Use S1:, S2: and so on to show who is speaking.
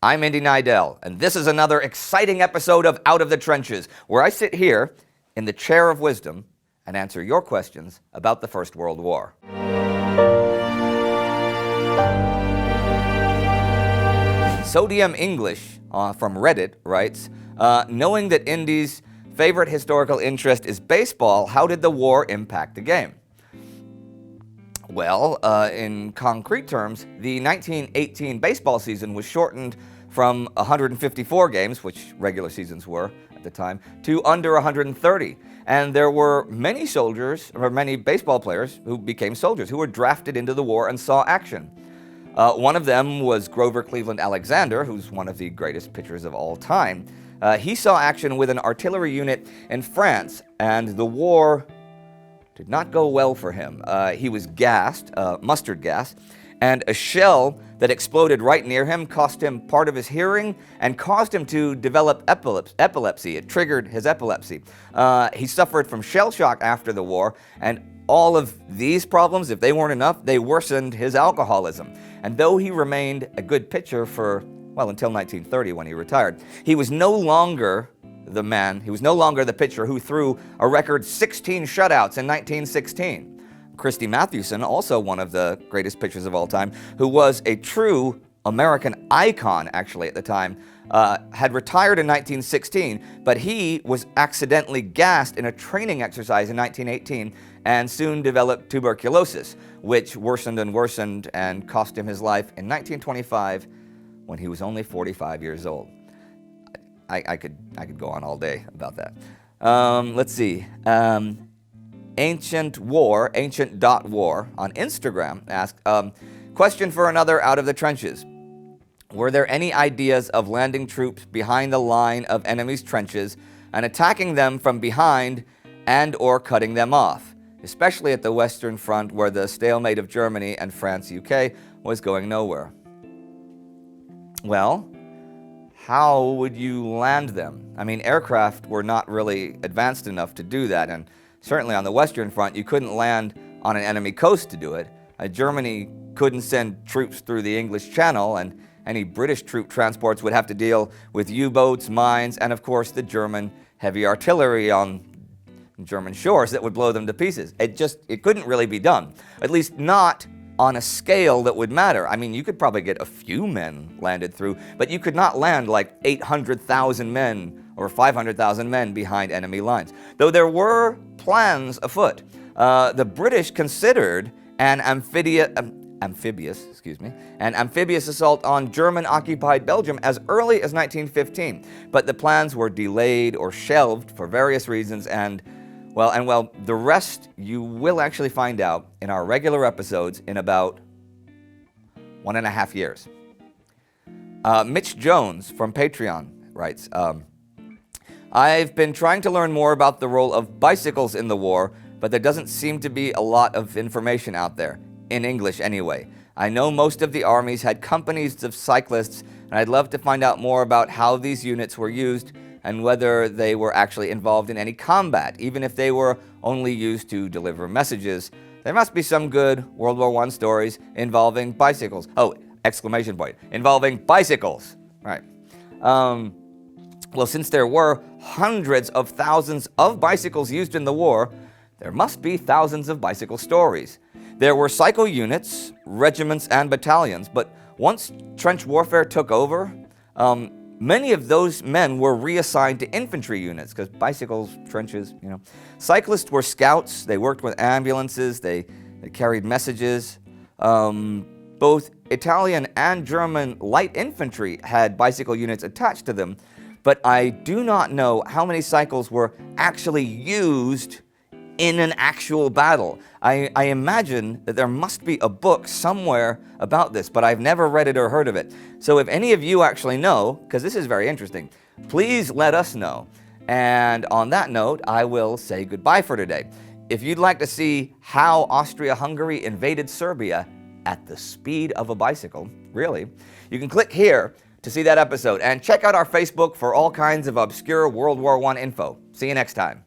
S1: I'm Indy Nidell, and this is another exciting episode of Out of the Trenches, where I sit here in the chair of wisdom and answer your questions about the First World War. Sodium English from Reddit writes, knowing that Indy's favorite historical interest is baseball, how did the war impact the game? Well, in concrete terms, the 1918 baseball season was shortened from 154 games, which regular seasons were at the time, to under 130. And there were many soldiers, or many baseball players, who became soldiers, who were drafted into the war and saw action. One of them was Grover Cleveland Alexander, who's one of the greatest pitchers of all time. He saw action with an artillery unit in France, and the war did not go well for him. He was gassed, mustard gas, and a shell that exploded right near him cost him part of his hearing and caused him to develop epilepsy. It triggered his epilepsy. He suffered from shell shock after the war, and all of these problems, if they weren't enough, they worsened his alcoholism. And though he remained a good pitcher for, well, until 1930 when he retired, he was no longer the pitcher who threw a record 16 shutouts in 1916. Christy Mathewson, also one of the greatest pitchers of all time, who was a true American icon actually at the time, had retired in 1916, but he was accidentally gassed in a training exercise in 1918 and soon developed tuberculosis, which worsened and cost him his life in 1925 when he was only 45 years old. I could go on all day about that. Let's see. Ancient.war on Instagram asked, question for another Out of the Trenches. Were there any ideas of landing troops behind the line of enemy's trenches and attacking them from behind and or cutting them off, especially at the Western Front where the stalemate of Germany and France UK was going nowhere? Well, how would you land them? I mean, aircraft were not really advanced enough to do that, and certainly on the Western Front, you couldn't land on an enemy coast to do it. Germany couldn't send troops through the English Channel, and any British troop transports would have to deal with U-boats, mines, and of course the German heavy artillery on German shores that would blow them to pieces. It couldn't really be done, at least not on a scale that would matter. I mean, you could probably get a few men landed through, but you could not land like 800,000 men or 500,000 men behind enemy lines. Though there were plans afoot. The British considered an amphibious assault on German-occupied Belgium as early as 1915, but the plans were delayed or shelved for various reasons, and the rest you will actually find out in our regular episodes in about 1.5 years. Mitch Jones from Patreon writes, I've been trying to learn more about the role of bicycles in the war, but there doesn't seem to be a lot of information out there, in English anyway. I know most of the armies had companies of cyclists, and I'd love to find out more about how these units were used and whether they were actually involved in any combat, even if they were only used to deliver messages. There must be some good World War I stories involving bicycles. Oh, exclamation point, involving bicycles. Right. Well, since there were hundreds of thousands of bicycles used in the war, there must be thousands of bicycle stories. There were cycle units, regiments, and battalions, but once trench warfare took over, many of those men were reassigned to infantry units, because bicycles, trenches, you know. Cyclists were scouts, they worked with ambulances, they carried messages. Both Italian and German light infantry had bicycle units attached to them, but I do not know how many cycles were actually used in an actual battle. I imagine that there must be a book somewhere about this, but I've never read it or heard of it. So if any of you actually know, because this is very interesting, please let us know. And on that note, I will say goodbye for today. If you'd like to see how Austria-Hungary invaded Serbia at the speed of a bicycle, really, you can click here to see that episode, and check out our Facebook for all kinds of obscure World War I info. See you next time.